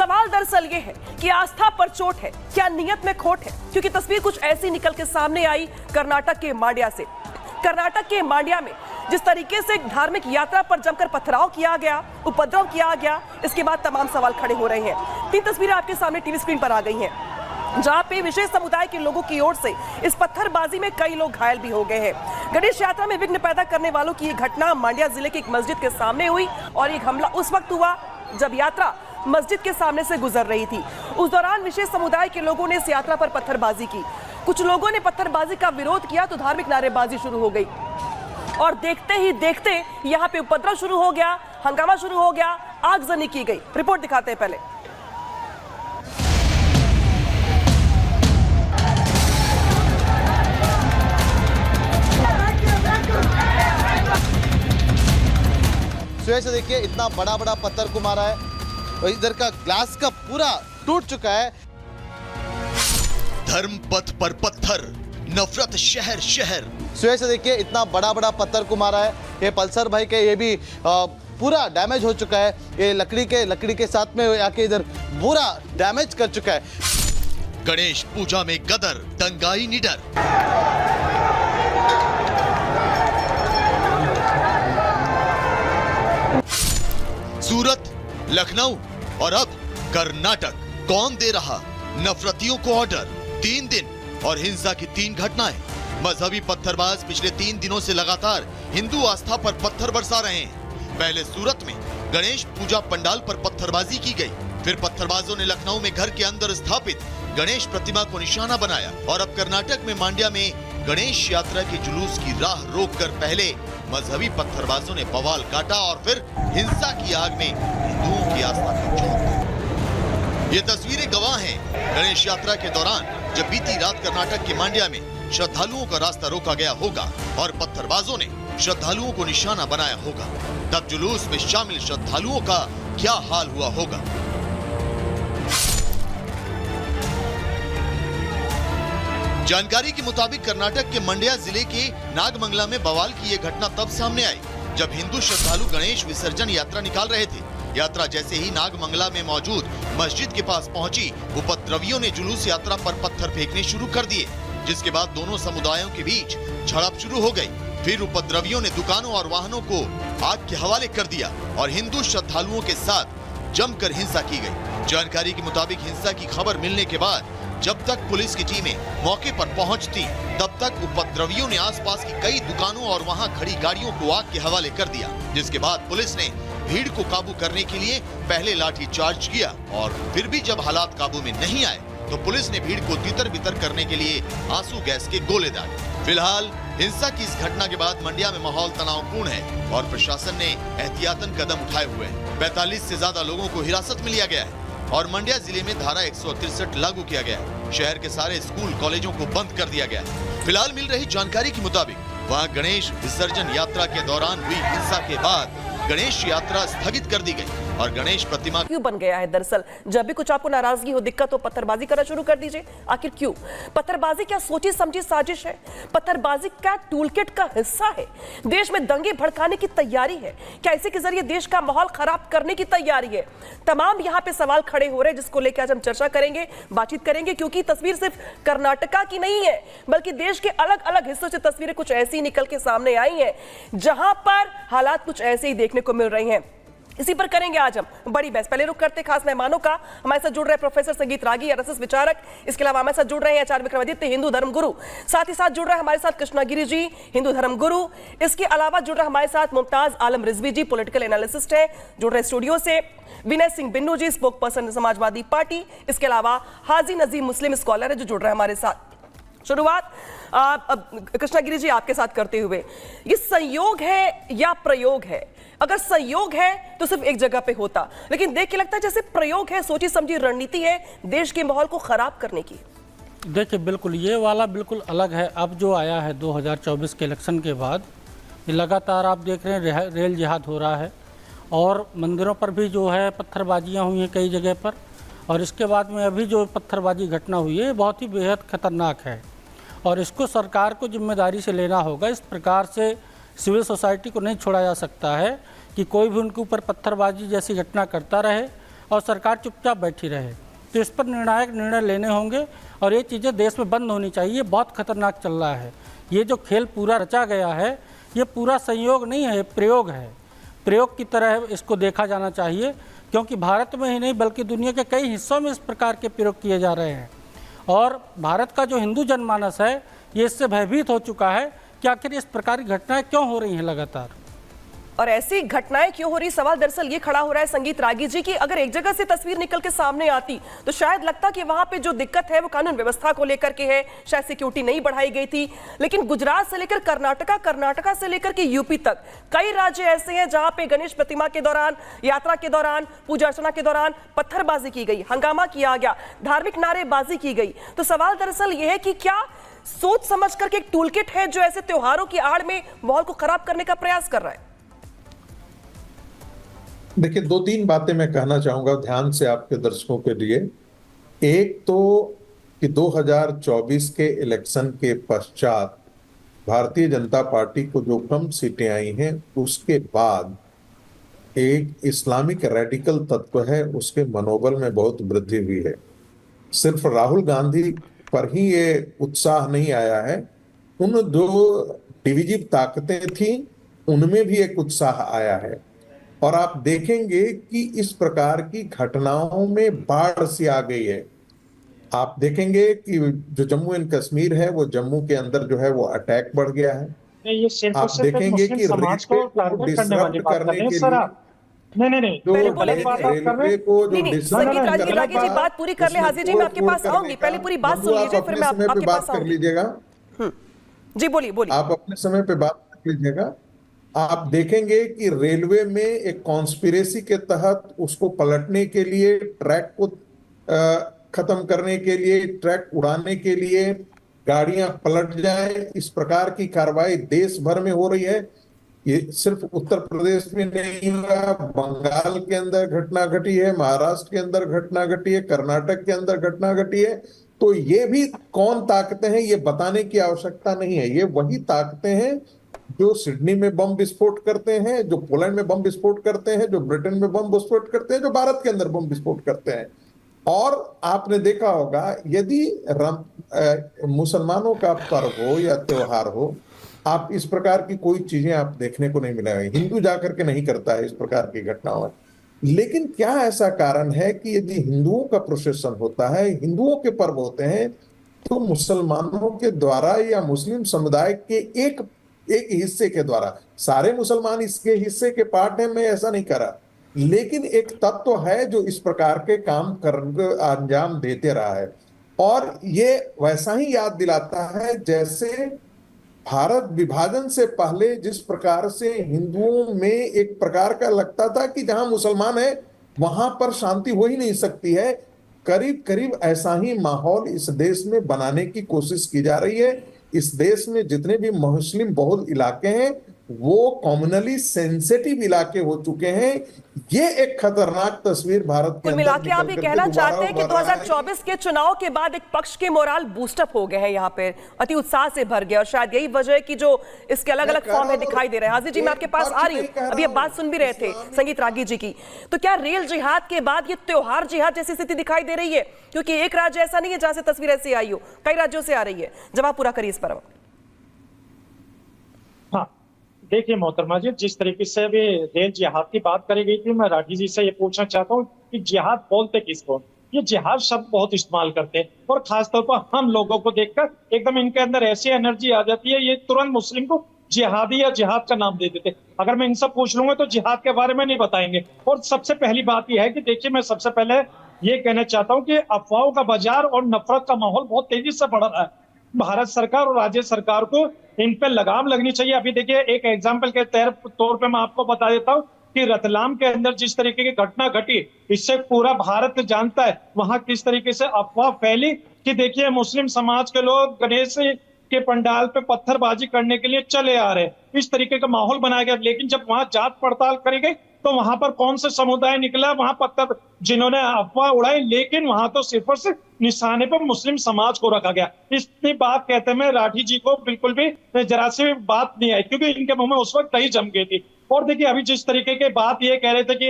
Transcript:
सवाल दरअसल ये है कि आस्था पर चोट है, क्या नियत में खोट है? क्योंकि तस्वीर कुछ ऐसी निकल के सामने आई कर्नाटक के मांड्या से। कर्नाटक के मांड्या में जिस तरीके से एक धार्मिक यात्रा पर जमकर पथराव किया गया, उपद्रव किया गया, इसके बाद तमाम सवाल खड़े हो रहे हैं। 3 तस्वीरें आपके सामने टीवी स्क्रीन पर आ गई हैं, जहां पे विशेष समुदाय के लोगों की ओर से इस पत्थरबाजी में कई लोग घायल भी हो गए हैं। गणेश यात्रा में विघ्न पैदा करने वालों की ये घटना मांड्या जिले की एक मस्जिद के सामने हुई और एक हमला उस वक्त हुआ जब यात्रा मस्जिद के सामने से गुजर रही थी। उस दौरान विशेष समुदाय के लोगों ने इस यात्रा पर पत्थरबाजी की। कुछ लोगों ने पत्थरबाजी का विरोध किया तो धार्मिक नारेबाजी शुरू हो गई और देखते ही देखते यहाँ पे उपद्रव शुरू हो गया, हंगामा शुरू हो गया, आगजनी की गई। रिपोर्ट दिखाते हैं पहले। सुबह से देखिए इतना बड़ा बड़ा पत्थर को मारा है और इधर का ग्लास का पूरा टूट चुका है। धर्म पथ पर पत्थर, नफरत शहर शहर। सुबह से देखिए इतना बड़ा बड़ा पत्थर को मारा है। ये पल्सर भाई के ये भी पूरा डैमेज हो चुका है। ये लकड़ी के साथ में आके इधर पूरा डैमेज कर चुका है। गणेश पूजा में गदर, दंगाई निडर। सूरत, लखनऊ और अब कर्नाटक। कौन दे रहा नफरतियों को ऑर्डर? 3 दिन और हिंसा की 3 घटनाएं। मजहबी पत्थरबाज पिछले 3 दिनों से लगातार हिंदू आस्था पर पत्थर बरसा रहे हैं। पहले सूरत में गणेश पूजा पंडाल पर पत्थरबाजी की गई, फिर पत्थरबाजों ने लखनऊ में घर के अंदर स्थापित गणेश प्रतिमा को निशाना बनाया और अब कर्नाटक में मांड्या में गणेश यात्रा के जुलूस की राह रोककर पहले मजहबी पत्थरबाजों ने बवाल काटा और फिर हिंसा की आग में हिंदुओं की आस्था को झोंक दिया। ये तस्वीरें गवाह हैं गणेश यात्रा के दौरान जब बीती रात कर्नाटक के मांड्या में श्रद्धालुओं का रास्ता रोका गया होगा और पत्थरबाजों ने श्रद्धालुओं को निशाना बनाया होगा। तब जुलूस में शामिल श्रद्धालुओं का क्या हाल हुआ होगा? जानकारी के मुताबिक कर्नाटक के मंड्या जिले के नागमंगला में बवाल की यह घटना तब सामने आई जब हिंदू श्रद्धालु गणेश विसर्जन यात्रा निकाल रहे थे। यात्रा जैसे ही नागमंगला में मौजूद मस्जिद के पास पहुंची, उपद्रवियों ने जुलूस यात्रा पर पत्थर फेंकने शुरू कर दिए, जिसके बाद दोनों समुदायों के बीच झड़प शुरू हो गई। फिर उपद्रवियों ने दुकानों और वाहनों को आग के हवाले कर दिया और हिंदू श्रद्धालुओं के साथ जमकर हिंसा की गई। जानकारी के मुताबिक हिंसा की खबर मिलने के बाद जब तक पुलिस की टीमें मौके पर पहुंचती, तब तक उपद्रवियों ने आसपास की कई दुकानों और वहां खड़ी गाड़ियों को आग के हवाले कर दिया, जिसके बाद पुलिस ने भीड़ को काबू करने के लिए पहले लाठी चार्ज किया और फिर भी जब हालात काबू में नहीं आए तो पुलिस ने भीड़ को तितर बितर करने के लिए आंसू गैस के गोले डाले। फिलहाल हिंसा की इस घटना के बाद मंड्या में माहौल तनावपूर्ण है और प्रशासन ने एहतियातन कदम उठाए हुए हैं। 45 से ज्यादा लोगों को हिरासत में लिया गया है और मंड्या जिले में धारा 163 लागू किया गया है। शहर के सारे स्कूल कॉलेजों को बंद कर दिया गया है। फिलहाल मिल रही जानकारी के मुताबिक वहां गणेश विसर्जन यात्रा के दौरान हुई हिंसा के बाद गणेश यात्रा स्थगित कर दी गई और गणेश प्रतिमा क्यों बन गया है? दरअसल जब भी कुछ आपको नाराजगी हो, दिक्कत हो, पत्थरबाजी करना शुरू कर दीजिए। आखिर क्यों? पत्थरबाजी क्या सोची समझी साजिश है? पत्थरबाजी क्या टूलकिट का हिस्सा है? देश में दंगे भड़काने की तैयारी है? क्या इसी के जरिए देश का माहौल खराब करने की तैयारी है? तमाम यहाँ पे सवाल खड़े हो रहे हैं, जिसको लेकर आज हम चर्चा करेंगे, बातचीत करेंगे, क्योंकि तस्वीर सिर्फ कर्नाटका की नहीं है बल्कि देश के अलग अलग हिस्सों से तस्वीरें कुछ ऐसी निकल के सामने आई हैं जहां पर हालात कुछ ऐसे ही देखने को मिल रही हैं। इसी पर करेंगे आज हम बड़ी बहस। पहले रुक करते खास मेहमानों का। हमारे साथ जुड़ रहे प्रोफेसर संगीत रागी, आरएसएस विचारक। इसके अलावा हमारे साथ जुड़ रहे हैं आचार्य विक्रमादित्य, हिंदू धर्म गुरु। साथ ही साथ जुड़ रहे हैं हमारे साथ कृष्णागिरी जी, हिंदू धर्म गुरु। इसके अलावा जुड़ रहे हमारे साथ मुमताज आलम रिजवी जी, पॉलिटिकल एनालिसिस्ट है, जुड़ रहे स्टूडियो से। विनय सिंह बिन्नू जी, स्पोक पर्सन समाजवादी पार्टी। इसके अलावा हाजी नजीम, मुस्लिम स्कॉलर है, जो जुड़ रहे हैं हमारे साथ। शुरुआत कृष्णागिरी जी आपके साथ करते हुए, ये संयोग है या प्रयोग है? अगर संयोग है तो सिर्फ एक जगह पे होता, लेकिन देख के लगता है जैसे प्रयोग है, सोची समझी रणनीति है देश के माहौल को खराब करने की। देखिए, बिल्कुल ये वाला बिल्कुल अलग है। अब जो आया है 2024 के इलेक्शन के बाद, ये लगातार आप देख रहे हैं रेल जिहाद हो रहा है और मंदिरों पर भी जो है पत्थरबाजियाँ हुई हैं कई जगह पर। और इसके बाद में अभी जो पत्थरबाजी घटना हुई है बहुत ही बेहद खतरनाक है और इसको सरकार को जिम्मेदारी से लेना होगा। इस प्रकार से सिविल सोसाइटी को नहीं छोड़ा जा सकता है कि कोई भी उनके ऊपर पत्थरबाजी जैसी घटना करता रहे और सरकार चुपचाप बैठी रहे। तो इस पर निर्णायक निर्णय लेने होंगे और ये चीज़ें देश में बंद होनी चाहिए। बहुत खतरनाक चल रहा है ये जो खेल पूरा रचा गया है, ये पूरा संयोग नहीं है, प्रयोग है। प्रयोग की तरह इसको देखा जाना चाहिए, क्योंकि भारत में ही नहीं बल्कि दुनिया के कई हिस्सों में इस प्रकार के प्रयोग किए जा रहे हैं। और भारत का जो हिंदू जनमानस है ये इससे भयभीत हो चुका है कि आखिर इस प्रकार की घटनाएं क्यों हो रही हैं लगातार। और ऐसी घटनाएं क्यों हो रही, सवाल दरअसल ये खड़ा हो रहा है संगीत रागी जी की अगर एक जगह से तस्वीर निकल के सामने आती तो शायद लगता कि वहां पे जो दिक्कत है वो कानून व्यवस्था को लेकर के है, शायद सिक्योरिटी नहीं बढ़ाई गई थी। लेकिन गुजरात से लेकर कर्नाटका, कर्नाटका से लेकर के यूपी तक कई राज्य ऐसे हैं जहां पे गणेश प्रतिमा के दौरान, यात्रा के दौरान, पूजा अर्चना के दौरान पत्थरबाजी की गई, हंगामा किया गया, धार्मिक नारेबाजी की गई। तो सवाल दरअसल यह है कि क्या सोच समझ करके एक टूलकिट है जो ऐसे त्योहारों की आड़ में माहौल को खराब करने का प्रयास कर रहा है? देखिए, 2-3 बातें मैं कहना चाहूंगा ध्यान से आपके दर्शकों के लिए। एक तो कि 2024 के इलेक्शन के पश्चात भारतीय जनता पार्टी को जो कम सीटें आई हैं उसके बाद एक इस्लामिक रेडिकल तत्व है उसके मनोबल में बहुत वृद्धि हुई है। सिर्फ राहुल गांधी पर ही ये उत्साह नहीं आया है, उन जो डिविजिव ताकतें थी उनमें भी एक उत्साह आया है। और आप देखेंगे कि इस प्रकार की घटनाओं में बाढ़ सी आ गई है। आप देखेंगे कि जो जम्मू एंड कश्मीर है वो जम्मू के अंदर जो है वो अटैक बढ़ गया है। ये आप देखेंगे कि समाज को टारगेट करने वाली बात कर रहे हैं सर आप। नहीं जो रेलवे को जो संगीत रागी जी बात पूरी कर ले। हाजिर जी मैं आपके पास आऊंगी, पहले पूरी बात सुन लीजिए फिर मैं आपके पास कर लीजिएगा। जी बोलिए। आप अपने समय पे बात कर लीजिएगा। आप देखेंगे कि रेलवे में एक कॉन्स्पिरेसी के तहत उसको पलटने के लिए, ट्रैक को खत्म करने के लिए, ट्रैक उड़ाने के लिए गाड़ियां पलट जाएं, इस प्रकार की कार्रवाई देश भर में हो रही है। ये सिर्फ उत्तर प्रदेश में नहीं हुआ, बंगाल के अंदर घटना घटी है, महाराष्ट्र के अंदर घटना घटी है, कर्नाटक के अंदर घटना घटी है। तो ये भी कौन ताकतें हैं ये बताने की आवश्यकता नहीं है। ये वही ताकतें हैं जो सिडनी में बम विस्फोट करते हैं, जो पोलैंड में बम विस्फोट करते हैं, जो ब्रिटेन में बम विस्फोट करते हैं, जो भारत के अंदर बम विस्फोट करते हैं। और आपने देखा होगा यदि मुसलमानों का पर्व हो या त्योहार हो, आप इस प्रकार की कोई चीजें आप देखने को नहीं मिलेंगे। हिंदू जाकर के नहीं करता है इस प्रकार की घटनाओं। लेकिन क्या ऐसा कारण है कि यदि हिंदुओं का प्रोसेशन होता है, हिंदुओं के पर्व होते हैं, तो मुसलमानों के द्वारा या मुस्लिम समुदाय के एक हिस्से के द्वारा, सारे मुसलमान इसके हिस्से के पार्ट हैं, मैं ऐसा नहीं करा, लेकिन एक तत्व है जो इस प्रकार के काम कर अंजाम देते रहा है। और ये वैसा ही याद दिलाता है जैसे भारत विभाजन से पहले जिस प्रकार से हिंदुओं में एक प्रकार का लगता था कि जहां मुसलमान है वहां पर शांति हो ही नहीं सकती है। करीब करीब ऐसा ही माहौल इस देश में बनाने की कोशिश की जा रही है। इस देश में जितने भी मुस्लिम बहुल इलाके हैं वो कॉम्युनली सेंसिटिव इलाके हो चुके हैं। ये एक खतरनाक तस्वीर भारत के कुल मिला के आप ये कहना चाहते हैं कि 2024 के चुनाव के बाद एक पक्ष के मोराल बूस्टअप हो गए हैं, यहाँ पे अति उत्साह से भर गया, और शायद यही वजह है कि जो इसके अलग अलग फॉर्म में दिखाई दे रहे हैं। हाजिर जी मैं आपके पास आ रही हूँ, अभी आप बात सुन भी रहे थे संगीत रागी जी की। तो क्या रेल जिहाद के बाद ये त्योहार जिहाद जैसी स्थिति दिखाई दे रही है? क्योंकि एक राज्य ऐसा नहीं है जहां से तस्वीर ऐसी आई हो, कई राज्यों से आ रही है। जवाब पूरा करिए इस पर। देखिए मोहतरमा जी, जिस तरीके से अभी रेल जिहाद की बात करी गई थी, मैं रागी जी से ये पूछना चाहता हूँ कि जिहाद बोलते किसको? ये जिहाद शब्द बहुत इस्तेमाल करते हैं और खासतौर पर हम लोगों को देखकर एकदम इनके अंदर ऐसी एनर्जी आ जाती है, ये तुरंत मुस्लिम को जिहादी या जिहाद का नाम दे देते। अगर मैं इनसे पूछ लूंगा तो जिहाद के बारे में नहीं बताएंगे। और सबसे पहली बात यह है कि देखिए, मैं सबसे पहले ये कहना चाहता हूँ कि अफवाहों का बाजार और नफरत का माहौल बहुत तेजी से बढ़ रहा है। भारत सरकार और राज्य सरकार को इन पे लगाम लगनी चाहिए। अभी देखिए, एक एग्जाम्पल के तौर पे मैं आपको बता देता हूँ कि रतलाम के अंदर जिस तरीके की घटना घटी, इससे पूरा भारत जानता है वहां किस तरीके से अफवाह फैली कि देखिए मुस्लिम समाज के लोग गणेश के पंडाल पे पत्थरबाजी करने के लिए चले आ रहे, इस तरीके का माहौल बनाया गया। लेकिन जब वहां जांच पड़ताल करी गई तो वहां पर कौन सा समुदाय निकला वहां पत्थर जिन्होंने अफवाह उड़ाई, लेकिन वहां तो सिर्फ और सिर्फ निशाने पर मुस्लिम समाज को रखा गया। इतनी बात कहते हैं राठी जी को बिल्कुल भी जरा सी बात नहीं आई, क्योंकि इनके मुंह में उस वक्त दही जम गई थी। और देखिए, अभी जिस तरीके की बात ये कह रहे थे कि